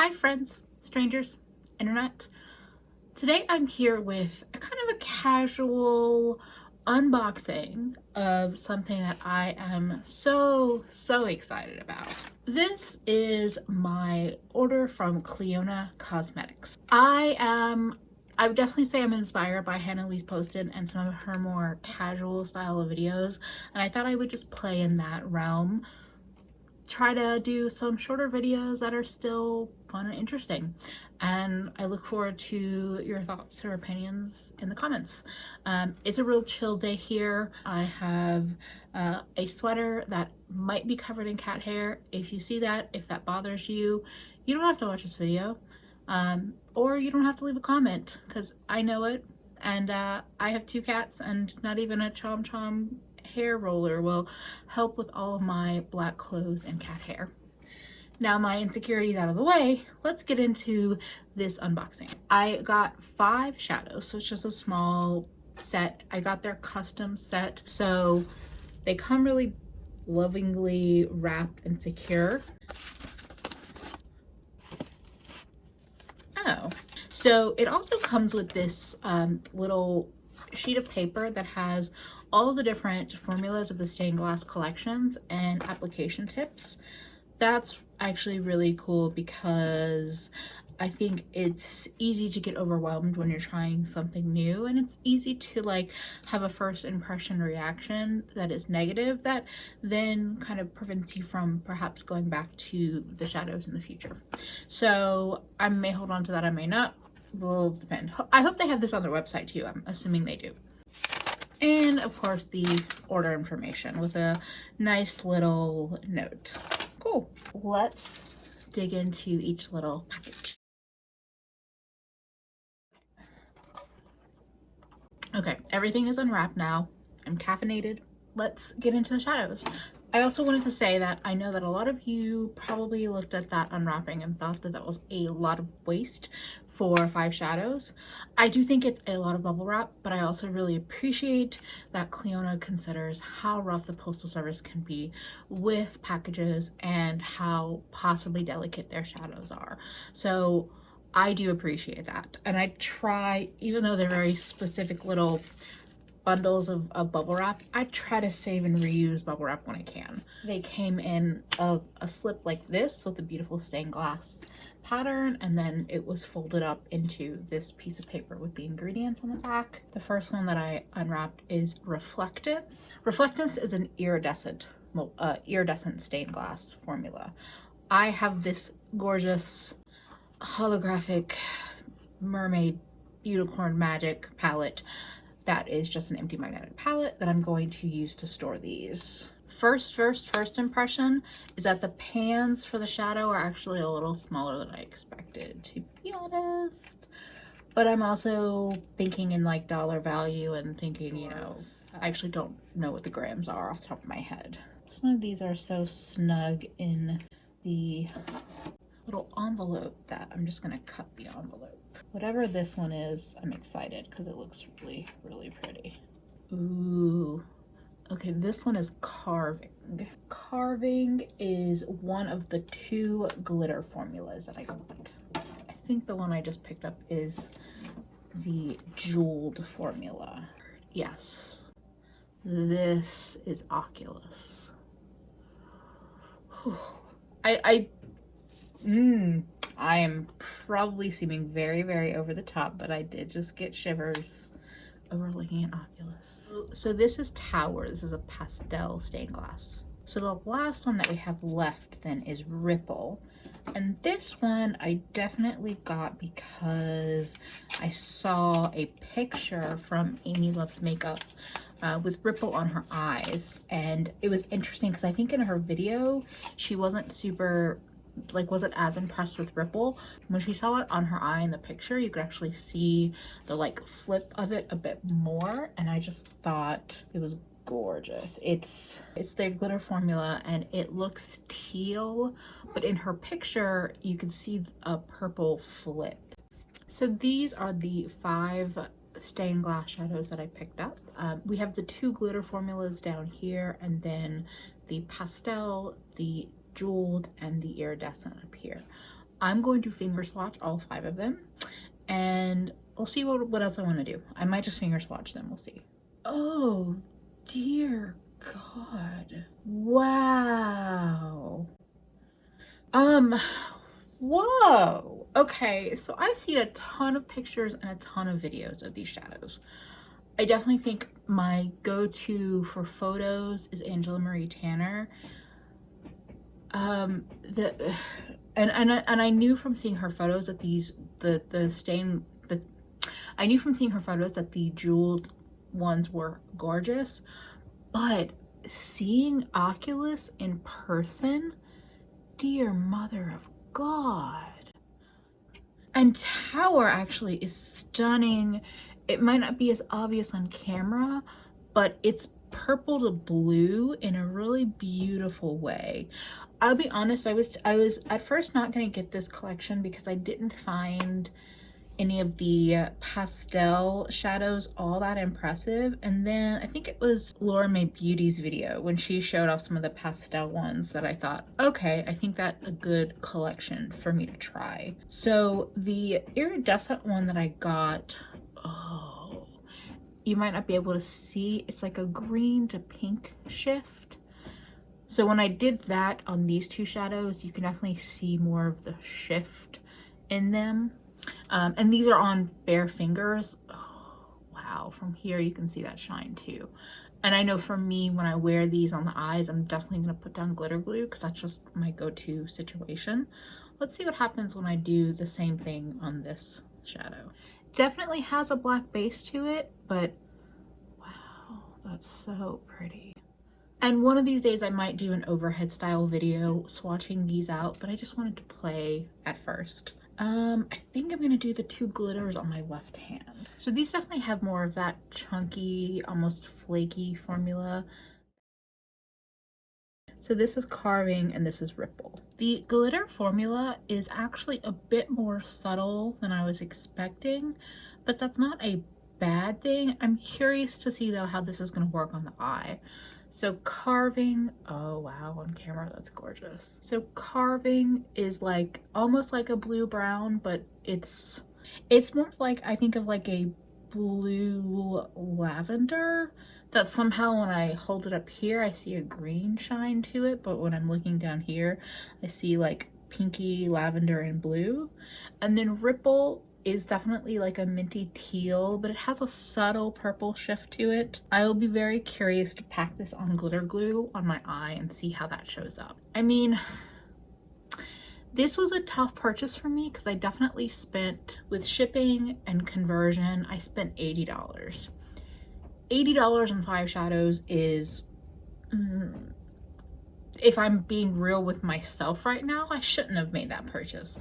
Hi friends, strangers, internet. Today I'm here with a kind of a casual unboxing of something that I am so excited about. This is my order from Clionadh Cosmetics. I would definitely say I'm inspired by Hannah Lee's Posted and some of her more casual style of videos, and I thought I would just play in that realm, try to do some shorter videos that are still fun and interesting, and I look forward to your thoughts or opinions in the comments. It's a real chill day here. I have a sweater that might be covered in cat hair. If you see that, if that bothers you, you don't have to watch this video, or you don't have to leave a comment because I know it, and I have two cats, and not even a Chom Chom hair roller will help with all of my black clothes and cat hair. Now my insecurities out of the way, let's get into this unboxing. I got 5 shadows, so it's just a small set. I got their custom set, so they come really lovingly wrapped and secure. Oh, so it also comes with this little sheet of paper that has all the different formulas of the stained glass collections and application tips. That's actually really cool because I think it's easy to get overwhelmed when you're trying something new, and it's easy to like have a first impression reaction that is negative that then kind of prevents you from perhaps going back to the shadows in the future. So I may hold on to that, I may not, will depend. I hope they have this on their website too. I'm assuming they do. And of course the order information with a nice little note. Cool. Let's dig into each little package. Okay, everything is unwrapped now. I'm caffeinated. Let's get into the shadows. I also wanted to say that I know that a lot of you probably looked at that unwrapping and thought that that was a lot of waste for 5 shadows. I do think it's a lot of bubble wrap, but I also really appreciate that Clionadh considers how rough the postal service can be with packages and how possibly delicate their shadows are. So I do appreciate that, and I try, even though they're very specific little bundles of bubble wrap, I try to save and reuse bubble wrap when I can. They came in a slip like this with a beautiful stained glass pattern, and then it was folded up into this piece of paper with the ingredients on the back. The first one that I unwrapped is Reflectance. Reflectance is an iridescent stained glass formula. I have this gorgeous holographic mermaid unicorn magic palette that is just an empty magnetic palette that I'm going to use to store these. First impression is that the pans for the shadow are actually a little smaller than I expected, to be honest. But I'm also thinking in like dollar value and thinking, you know, I actually don't know what the grams are off the top of my head. Some of these are so snug in the little envelope that I'm just gonna cut the envelope. Whatever this one is, I'm excited because it looks really pretty. Ooh, okay, this one is Carving. Carving is one of the 2 glitter formulas that I got. I think the one I just picked up is the jeweled formula. Yes, this is Oculus. Whew. I am probably seeming very over the top, but I did just get shivers over looking at Oculus. So this is Tower. This is a pastel stained glass. So the last one that we have left then is Ripple. And this one I definitely got because I saw a picture from Amy Loves Makeup with Ripple on her eyes. And it was interesting because I think in her video, she wasn't wasn't as impressed with Ripple. When she saw it on her eye in the picture, you could actually see the like flip of it a bit more, and I just thought it was gorgeous. It's their glitter formula and it looks teal, but in her picture you can see a purple flip. So these are the 5 stained glass shadows that I picked up. We have the 2 glitter formulas down here, and then the pastel, the jeweled, and the iridescent up here. I'm going to finger swatch all 5 of them, and we'll see what else I want to do. I might just finger swatch them. We'll see. Oh dear God. Wow. Whoa. Okay, so I've seen a ton of pictures and a ton of videos of these shadows. I definitely think my go-to for photos is Angela Marie Tanner. And I knew from seeing her photos that I knew from seeing her photos that the jeweled ones were gorgeous, but seeing Oculus in person, dear mother of God. And Tower actually is stunning. It might not be as obvious on camera, but it's purple to blue in a really beautiful way. I'll be honest, I was at first not going to get this collection because I didn't find any of the pastel shadows all that impressive, and then I think it was Laura May Beauty's video when she showed off some of the pastel ones that I thought, okay, I think that's a good collection for me to try. So the iridescent one that I got, oh, you might not be able to see, it's like a green to pink shift. So when I did that on these 2 shadows, you can definitely see more of the shift in them. And these are on bare fingers. Oh, wow, from here you can see that shine too. And I know for me, when I wear these on the eyes, I'm definitely going to put down glitter glue because that's just my go-to situation. Let's see what happens when I do the same thing on this shadow. Definitely has a black base to it, but wow, that's so pretty. And one of these days I might do an overhead style video swatching these out, but I just wanted to play at first. I think I'm going to do the 2 glitters on my left hand. So these definitely have more of that chunky, almost flaky formula. So this is Carving and this is Ripple. The glitter formula is actually a bit more subtle than I was expecting, but that's not a bad thing. I'm curious to see though how this is going to work on the eye. So Carving, oh wow, on camera that's gorgeous. So Carving is like almost like a blue brown, but it's more like, I think of like a blue lavender that somehow when I hold it up here I see a green shine to it, but when I'm looking down here I see like pinky lavender and blue. And then Ripple is definitely like a minty teal, but it has a subtle purple shift to it. I will be very curious to pack this on glitter glue on my eye and see how that shows up. I mean, this was a tough purchase for me because I definitely spent, with shipping and conversion, I spent $80. $80 on 5 shadows is, if I'm being real with myself right now, I shouldn't have made that purchase.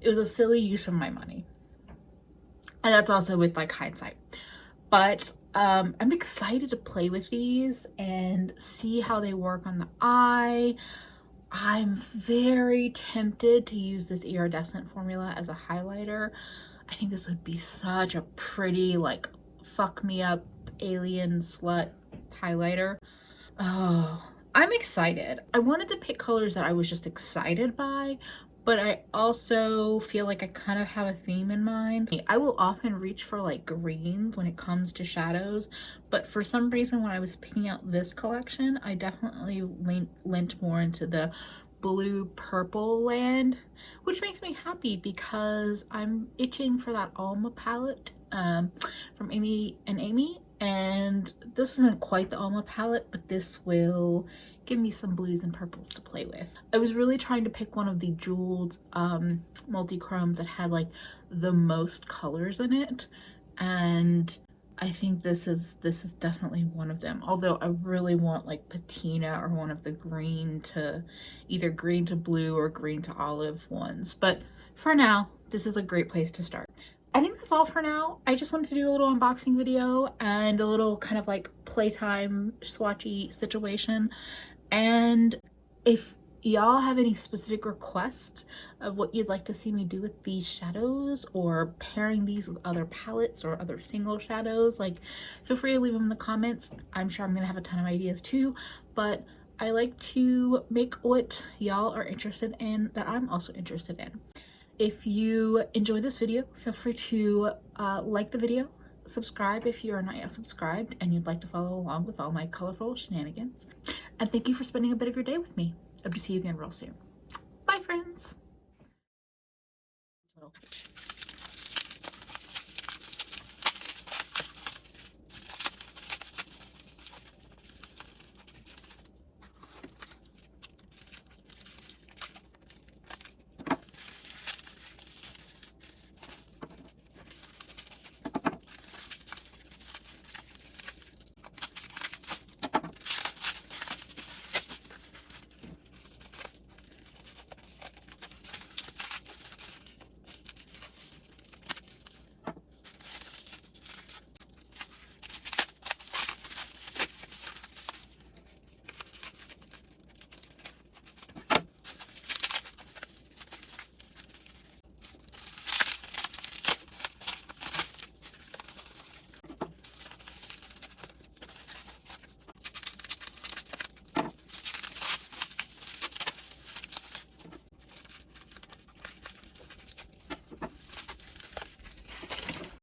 It was a silly use of my money. And that's also with like hindsight. But I'm excited to play with these and see how they work on the eye. I'm very tempted to use this iridescent formula as a highlighter. I think this would be such a pretty, like, fuck me up alien slut highlighter. Oh, I'm excited. I wanted to pick colors that I was just excited by, but I also feel like I kind of have a theme in mind. I will often reach for like greens when it comes to shadows, but for some reason when I was picking out this collection, I definitely leant more into the blue purple land, which makes me happy because I'm itching for that Alma palette from Amy and Amy. And this isn't quite the Alma palette, but this will give me some blues and purples to play with. I was really trying to pick one of the jeweled multi-chromes that had like the most colors in it, and I think this is definitely one of them. Although I really want like patina or one of the green to, either green to blue or green to olive ones. But for now, this is a great place to start. I think that's all for now. I just wanted to do a little unboxing video and a little kind of like playtime swatchy situation. And if y'all have any specific requests of what you'd like to see me do with these shadows, or pairing these with other palettes or other single shadows, like, feel free to leave them in the comments. I'm sure I'm gonna have a ton of ideas too, but I like to make what y'all are interested in that I'm also interested in. If you enjoyed this video, feel free to like the video, subscribe if you are not yet subscribed and you'd like to follow along with all my colorful shenanigans. And thank you for spending a bit of your day with me. Hope to see you again real soon. Bye, friends.